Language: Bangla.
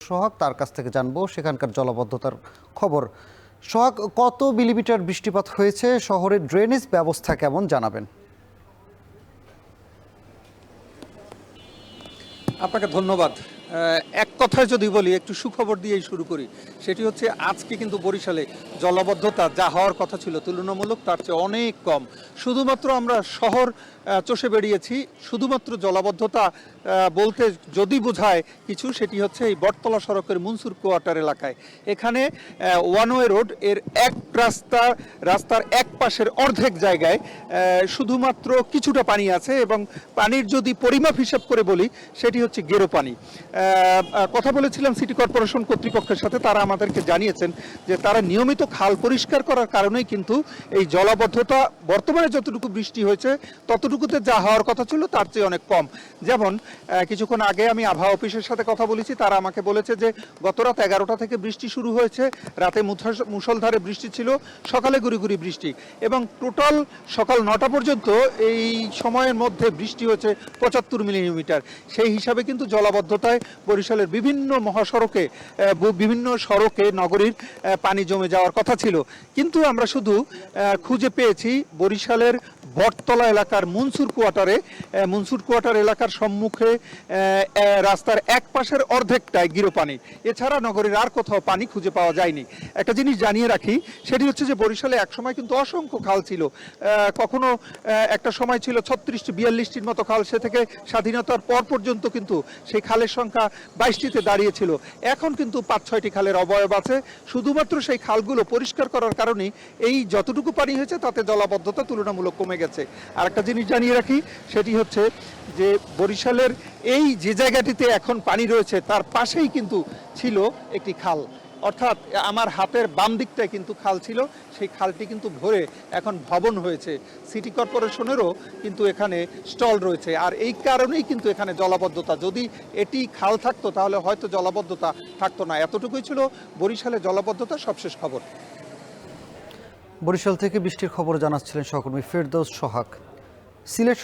সোহাগ, তার কাছ থেকে জানবো সেখানকার জলাবদ্ধতার খবর। সোহাগ, কত মিলিমিটার বৃষ্টিপাত হয়েছে, শহরের ড্রেনেজ ব্যবস্থা কেমন জানাবেন? আপনাকে ধন্যবাদ। এক কথায় যদি বলি, একটু সুখবর দিয়েই শুরু করি। সেটি হচ্ছে আজকে কিন্তু বরিশালে জলাবদ্ধতা যা হওয়ার কথা ছিল তুলনামূলক তার চেয়ে অনেক কম। শুধুমাত্র আমরা শহর চষে বেরিয়েছি, শুধুমাত্র জলাবদ্ধতা বলতে যদি বোঝায় কিছু, সেটি হচ্ছে এই বটতলা সড়কের মনসুর কোয়ার্টার এলাকায়। এখানে ওয়ান ওয়ে রোড এর এক রাস্তার এক পাশের অর্ধেক জায়গায় শুধুমাত্র কিছুটা পানি আছে, এবং পানির যদি পরিমাপ হিসাব করে বলি সেটি হচ্ছে গেরো পানি। কথা বলেছিলাম সিটি কর্পোরেশন কর্তৃপক্ষের সাথে, তারা আমাদেরকে জানিয়েছেন যে তারা নিয়মিত খাল পরিষ্কার করার কারণেই কিন্তু এই জলাবদ্ধতা বর্তমানে যতটুকু বৃষ্টি হয়েছে ততটুকুতে যা হওয়ার কথা ছিল তার চেয়ে অনেক কম। যেমন কিছুক্ষণ আগে আমি আবহাওয়া অফিসের সাথে কথা বলেছি, তারা আমাকে বলেছে যে গত রাত 11টা থেকে বৃষ্টি শুরু হয়েছে, রাতে মুষলধারে বৃষ্টি ছিল, সকালে গুড়ি গুড়ি বৃষ্টি, এবং টোটাল সকাল 9টা পর্যন্ত এই সময়ের মধ্যে বৃষ্টি হয়েছে 75 মিলিমিটার। সেই হিসাবে কিন্তু জলাবদ্ধতায় বরিশালের বিভিন্ন মহাসড়কে বিভিন্ন সড়কে নগরীর পানি জমে যাওয়ার কথা ছিল, কিন্তু আমরা শুধু খুঁজে পেয়েছি বরিশালের বটতলা এলাকার মনসুর কোয়ার্টার এলাকার সম্মুখে রাস্তার এক পাশের অর্ধেকটায় গিরো পানি। এছাড়া নগরীর আর কোথাও পানি খুঁজে পাওয়া যায়নি। একটা জিনিস জানিয়ে রাখি, সেটি হচ্ছে যে বরিশালে একসময় কিন্তু অসংখ্য খাল ছিল। কখনো একটা সময় ছিল 36-42টির মতো খাল, সে থেকে স্বাধীনতার পর পর্যন্ত কিন্তু সেই খালের সংখ্যা 22টিতে দাঁড়িয়েছিল। এখন কিন্তু 5-6টি খালের অবয়ব আছে। শুধুমাত্র সেই খালগুলো পরিষ্কার করার কারণেই এই যতটুকু পানি হয়েছে তাতে জলাবদ্ধতা তুলনামূলক কমে গেছে। আর একটা জিনিস জানিয়ে রাখি, সেটি হচ্ছে যে বরিশালের এই যে জায়গাটিতে এখন পানি রয়েছে তার পাশেই কিন্তু ছিল একটি খাল, অর্থাৎ আমার হাতের বাম দিকটায় কিন্তু খাল ছিল, সেই খালটি কিন্তু ভরে এখন ভবন হয়েছে। সিটি কর্পোরেশনেরও কিন্তু এখানে স্টল রয়েছে, আর এই কারণেই কিন্তু এখানে জলাবদ্ধতা। যদি এটি খাল থাকতো তাহলে হয়তো জলাবদ্ধতা থাকতো না। এতটুকুই ছিল বরিশালে জলাবদ্ধতা সবশেষ খবর। বরিশাল থেকে বৃষ্টির খবর জানাচ্ছিলেন সহকর্মী ফেরদৌস সোহাগ। সিলেট